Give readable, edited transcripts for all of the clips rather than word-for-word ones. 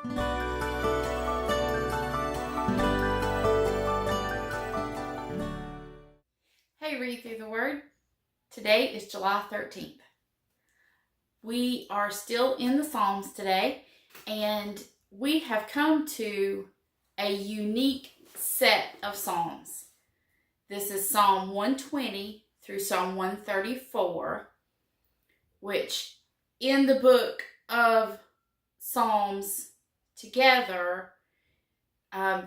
Hey, Read Through the Word. Today is July 13th. We are still in the Psalms today, and we have come to a unique set of Psalms. This is Psalm 120 through Psalm 134, which in the book of Psalms together,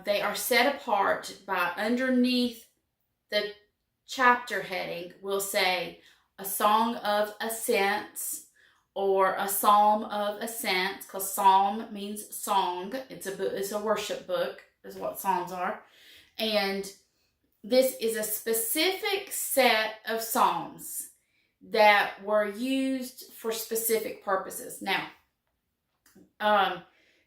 they are set apart by underneath the chapter heading will say a song of ascents or a psalm of ascents, because psalm means song. It's a worship book is what psalms are. And this is a specific set of psalms that were used for specific purposes. Now,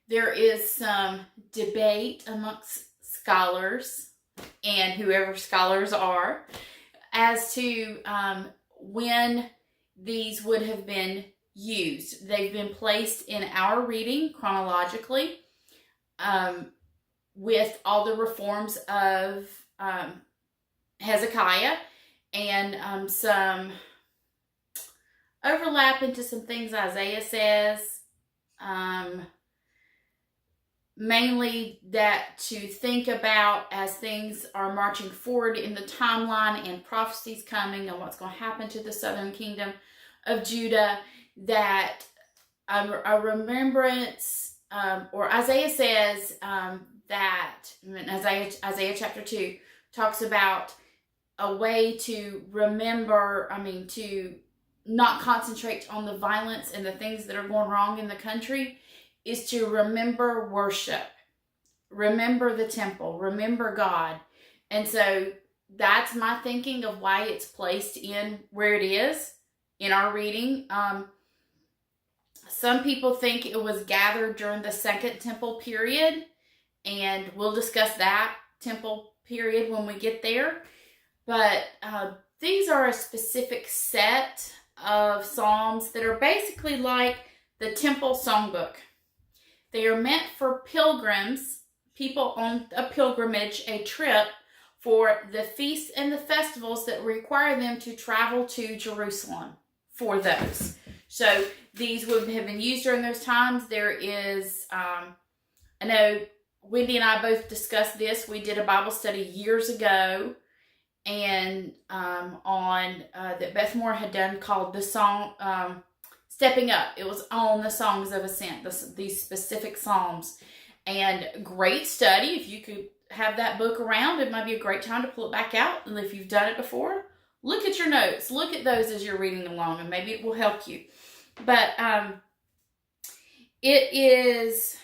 there is some debate amongst scholars and whoever scholars are as to when these would have been used. They've been placed in our reading chronologically with all the reforms of Hezekiah and some overlap into some things Isaiah says. Mainly that to think about as things are marching forward in the timeline and prophecies coming and what's going to happen to the southern kingdom of Judah, that a remembrance, or Isaiah says that, Isaiah chapter 2 talks about a way to remember, to not concentrate on the violence and the things that are going wrong in the country, is to remember worship, remember the temple, remember God. And so that's my thinking of why it's placed in where it is in our reading. Some people think it was gathered during the Second Temple period, and we'll discuss that temple period when we get there. But these are a specific set of psalms that are basically like the temple songbook. They are meant for pilgrims, people on a pilgrimage, a trip, for the feasts and the festivals that require them to travel to Jerusalem for those. So these would have been used during those times. There is, I know Wendy and I both discussed this. We did a Bible study years ago and that Beth Moore had done called the song, Stepping Up. It was on the songs of ascent, these specific psalms. And great study. If you could have that book around, it might be a great time to pull it back out. And if you've done it before, look at your notes. Look at those as you're reading along, and maybe it will help you. But it is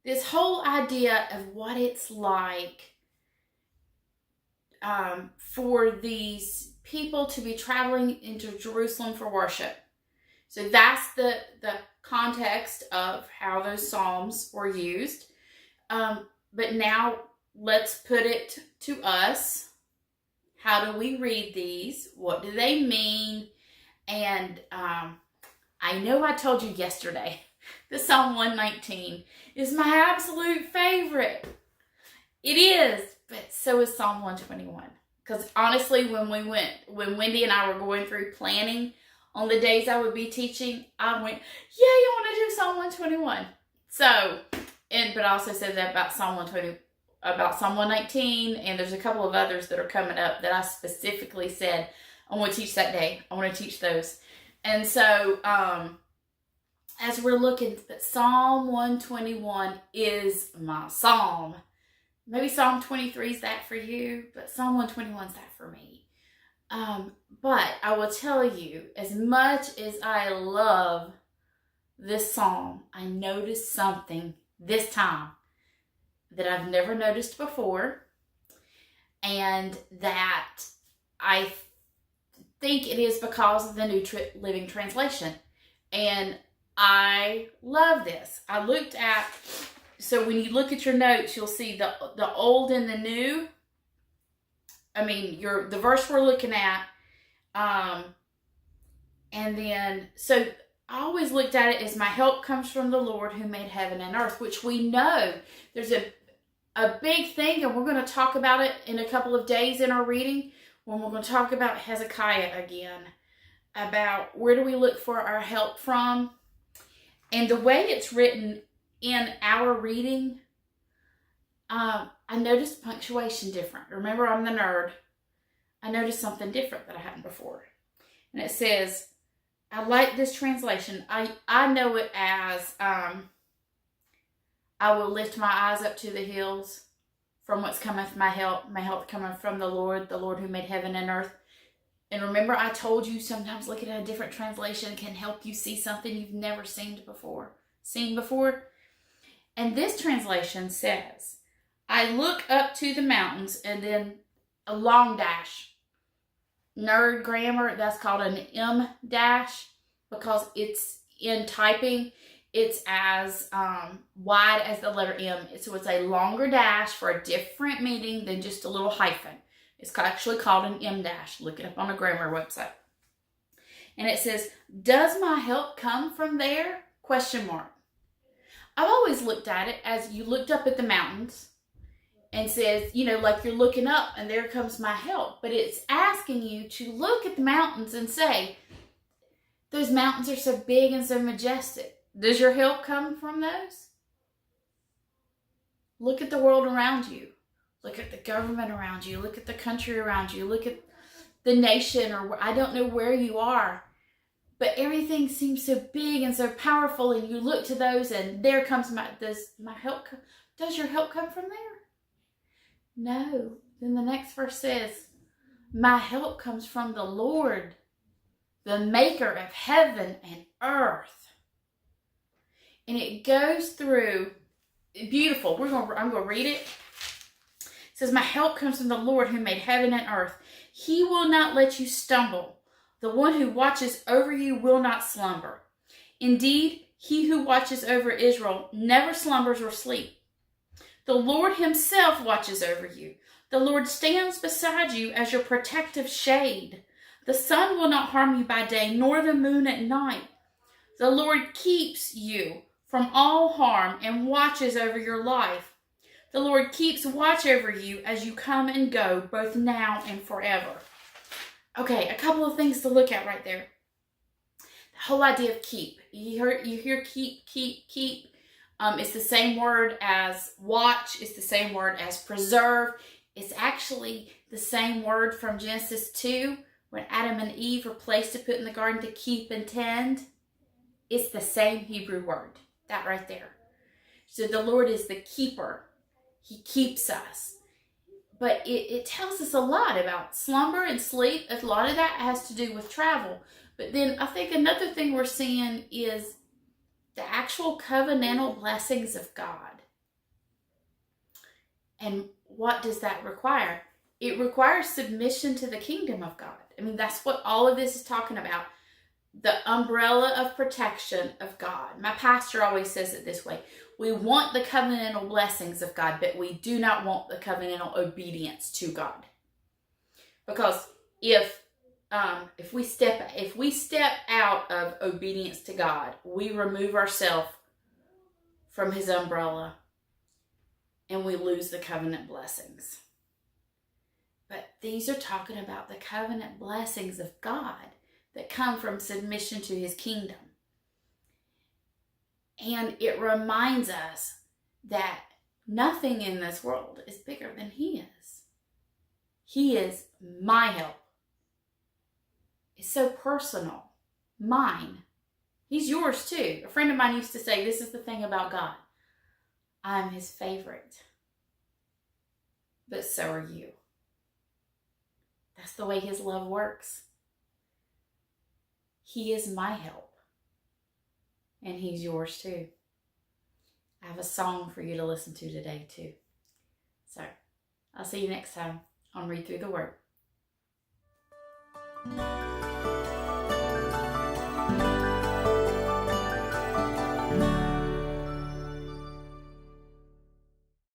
this whole idea of what it's like for these people to be traveling into Jerusalem for worship. So that's the context of how those psalms were used. But now let's put it to us. How do we read these? What do they mean? And I know I told you yesterday that Psalm 119 is my absolute favorite. It is, but so is Psalm 121. Because honestly, when Wendy and I were going through planning on the days I would be teaching, I went, yeah, you want to do Psalm 121. So, but I also said that about Psalm 120, about Psalm 119, and there's a couple of others that are coming up that I specifically said I want to teach that day. I want to teach those. And so, as we're looking, Psalm 121 is my psalm. Maybe Psalm 23 is that for you, but Psalm 121 is that for me. But I will tell you, as much as I love this psalm, I noticed something this time that I've never noticed before, and that I think it is because of the New Living Translation. And I love this. I looked at, so when you look at your notes, you'll see the old and the new. The verse we're looking at, and then, so I always looked at it as my help comes from the Lord who made heaven and earth, which we know there's a big thing, and we're going to talk about it in a couple of days in our reading when we're going to talk about Hezekiah again, about where do we look for our help from. And the way it's written in our reading, I noticed punctuation different. Remember, I'm the nerd. I noticed something different that I hadn't before. And it says, I like this translation. I know it as, I will lift my eyes up to the hills from whence cometh my help cometh from the Lord who made heaven and earth. And remember, I told you sometimes looking at a different translation can help you see something you've never seen before. And this translation says, I look up to the mountains, and then a long dash. Nerd grammar, that's called an M dash, because it's in typing, it's as wide as the letter M. So it's a longer dash for a different meaning than just a little hyphen. It's actually called an M dash. Look it up on a grammar website. And it says, does my help come from there? Question mark. I've always looked at it as you looked up at the mountains and says, you know, like you're looking up and there comes my help. But it's asking you to look at the mountains and say, those mountains are so big and so majestic. Does your help come from those? Look at the world around you. Look at the government around you. Look at the country around you. Look at the nation, or I don't know where you are. But everything seems so big and so powerful, and you look to those, and there comes does your help come from there? No. Then the next verse says, my help comes from the Lord, the maker of heaven and earth. And it goes through, beautiful. I'm going to read it. It says, my help comes from the Lord who made heaven and earth. He will not let you stumble. The one who watches over you will not slumber. Indeed, he who watches over Israel never slumbers or sleeps. The Lord himself watches over you. The Lord stands beside you as your protective shade. The sun will not harm you by day, nor the moon at night. The Lord keeps you from all harm and watches over your life. The Lord keeps watch over you as you come and go, both now and forever. Okay, a couple of things to look at right there. The whole idea of keep. You hear keep. It's the same word as watch. It's the same word as preserve. It's actually the same word from Genesis 2, when Adam and Eve were placed to put in the garden to keep and tend. It's the same Hebrew word. That right there. So the Lord is the keeper. He keeps us. But it tells us a lot about slumber and sleep. A lot of that has to do with travel. But then I think another thing we're seeing is the actual covenantal blessings of God. And what does that require? It requires submission to the kingdom of God. I mean, that's what all of this is talking about. The umbrella of protection of God. My pastor always says it this way. We want the covenantal blessings of God, but we do not want the covenantal obedience to God. Because if we step out of obedience to God, we remove ourselves from his umbrella and we lose the covenant blessings. But these are talking about the covenant blessings of God that come from submission to his kingdom. And it reminds us that nothing in this world is bigger than he is. He is my help. It's so personal. Mine. He's yours too. A friend of mine used to say, this is the thing about God. I'm his favorite. But so are you. That's the way his love works. He is my help. And he's yours too. I have a song for you to listen to today too. So, I'll see you next time on Read Through the Word.